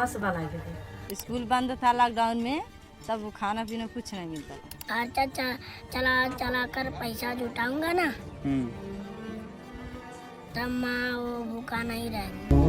School बंद था lockdown में, तब खाना पीना कुछ नहीं मिलता था। खर्चा चला चला कर पैसा जुटाऊंगा ना, तब माँ वो भूखा नहीं रहेगी।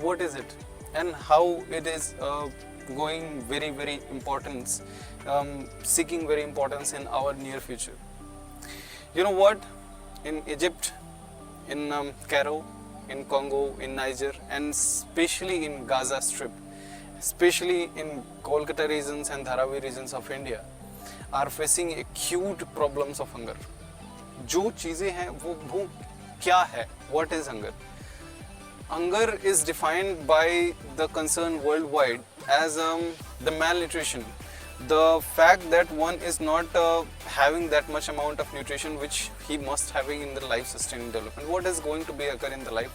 What is it and how it is going very importance, seeking very importance in our near future. You know what, in Egypt, in Cairo, in Congo, in Niger, and especially in Gaza Strip, especially in Kolkata regions and Dharavi regions of India, are facing acute problems of hunger. जो चीज़ें हैं वो क्या है? What is hunger? Hunger is defined by the concern worldwide as the malnutrition, the fact that one is not having that much amount of nutrition which he must having in the life sustaining development. What is going to be occur in the life?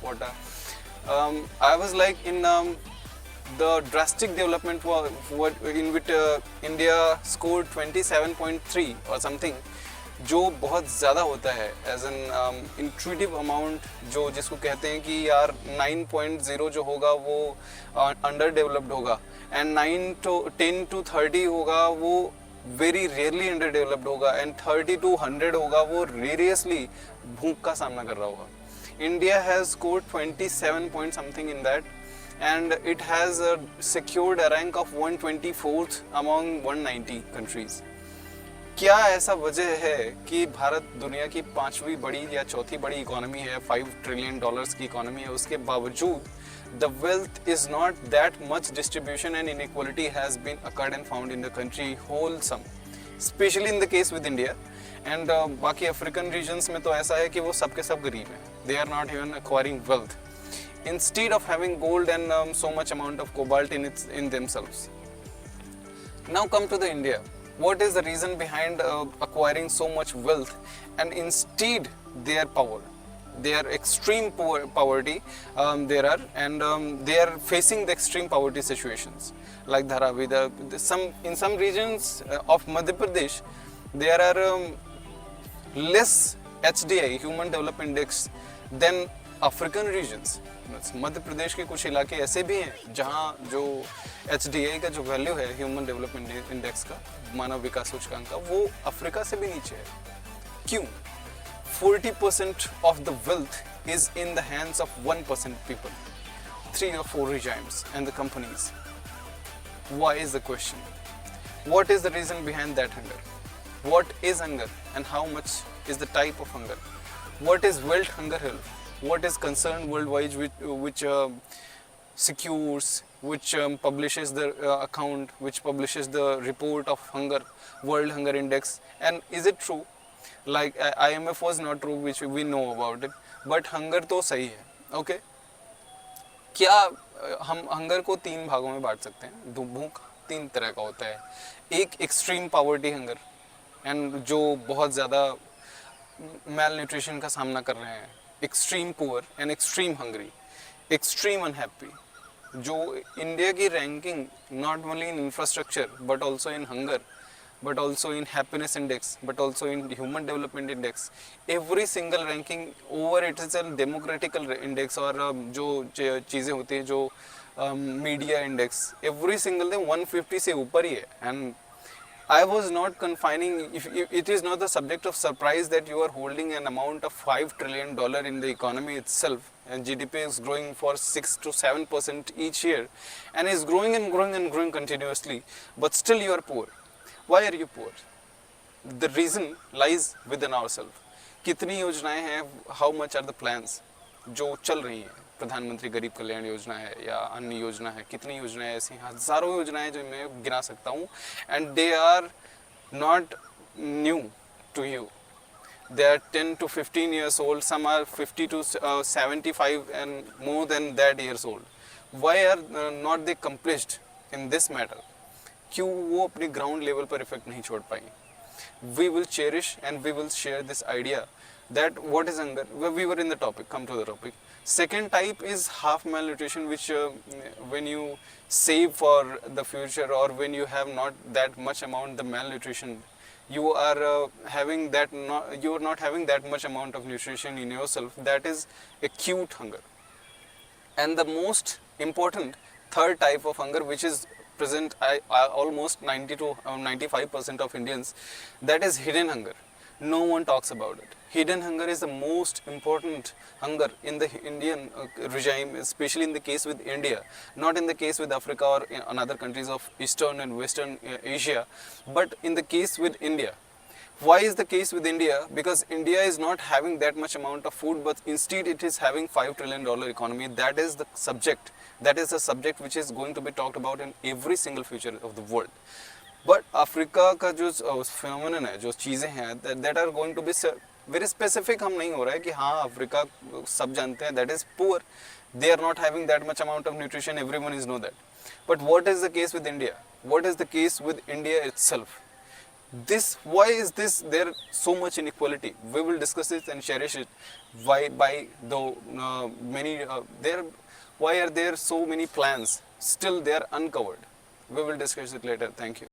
I was like in the drastic development in which India scored 27.3 or something, जो बहुत ज़्यादा होता है as an intuitive amount, जो जिसको कहते हैं कि यार 9.0 जो होगा वो अंडर डेवलप्ड होगा, एंड 10 to 30 होगा वो वेरी रेयरली अंडर डेवलप्ड होगा, एंड 30 to 100 होगा वो रेरियसली भूख का सामना कर रहा होगा. India has scored 27 point something in that, and it has secured a rank of 124th among 190 countries. क्या ऐसा वजह है कि भारत दुनिया की 5वीं बड़ी या चौथी बड़ी इकोनॉमी है, $5 trillion की इकोनॉमी है, उसके बावजूद the wealth is not that much distribution and inequality has been occurred and found in the country wholesome, especially in the case with India and बाकी अफ्रीकन regions में तो ऐसा है कि वो सब के सब गरीब हैं. They are not even acquiring wealth instead of having gold and so much amount of cobalt in themselves. Now come to the India. What is the reason behind acquiring so much wealth and instead their power? Their extreme poverty there are, and they are facing the extreme poverty situations like Dharavi. In some regions of Madhya Pradesh, there are less HDI, Human Development Index, than African regions. Madhya Pradesh के कुछ इलाके ऐसे भी हैं जहाँ जो HDI का जो वैल्यू है, ह्यूमन डेवलपमेंट इंडेक्स का, मानव विकास सूचकांक का, वो अफ्रीका से भी नीचे है. क्यों? 40% of the wealth is in the hands of 1% people, 3 or 4 regimes and the companies. Why is the question? What is the reason behind that hunger? What is hunger and how much is the type of hunger? What is World Hunger Health? What is concerned worldwide which secures, which publishes the account, which publishes the report of hunger, World Hunger Index, and is it true? Like IMF was not true, which we know about it, but hunger तो सही है. Okay? क्या हम hunger को 3 भागों में बांट सकते हैं? भूख 3 तरह का होता है. एक extreme poverty hunger, and जो बहुत ज़्यादा malnutrition का सामना कर रहे हैं, extreme poor and extreme hungry, extreme unhappy. जो इंडिया की ranking not only in infrastructure but also in hunger, but also in happiness index, but also in human development index, every single ranking over it is a democratical index, और जो चीज़ें होती हैं जो media index, every single thing 150 से ऊपर ही है. And I was not confining, if it is not the subject of surprise that you are holding an amount of $5 trillion in the economy itself, and GDP is growing for 6 to 7% each year, and is growing and growing and growing continuously, but still you are poor. Why are you poor? The reason lies within ourselves. कितनी योजनाएं हैं, how much are the plans जो चल रही हैं? प्रधानमंत्री गरीब कल्याण योजना है या अन्य योजना है, कितनी योजनाएं ऐसी हैं, हजारों योजनाएं जो मैं गिना सकता हूँ, and they are not new to you. They are 10 to 15 years old, some are 50 to 75 and more than that years old. Why are not they accomplished? in this matter, क्यों वो अपने ग्राउंड लेवल पर effect नहीं छोड़ पाई. We will cherish and we will share this idea that what is hunger. Well, we were in the topic, come to the topic. Second type is half malnutrition, which when you save for the future or when you have not that much amount the malnutrition, you are having that you are not having that much amount of nutrition in yourself. That is acute hunger. And the most important third type of hunger, which is present almost 90 to 95% of Indians, that is hidden hunger. No one talks about it. Hidden hunger is the most important hunger in the Indian regime, especially in the case with India, not in the case with Africa or in other countries of Eastern and Western Asia, but in the case with India. Why is the case with India? Because India is not having that much amount of food, but instead it is having $5 trillion economy. That is the subject. That is a subject which is going to be talked about in every single future of the world. But Africa का जो phenomenon है, जो चीज़ें हैं, that are going to be very specific. हम नहीं हो रहा है कि हाँ अफ्रीका सब जानते हैं, that is poor. They are not having that much amount of nutrition. Everyone is know that. But what is the case with India? What is the case with India itself? Why is there so much inequality? We will discuss this and cherish it. Why are there so many plans still they are uncovered? We will discuss it later. Thank you.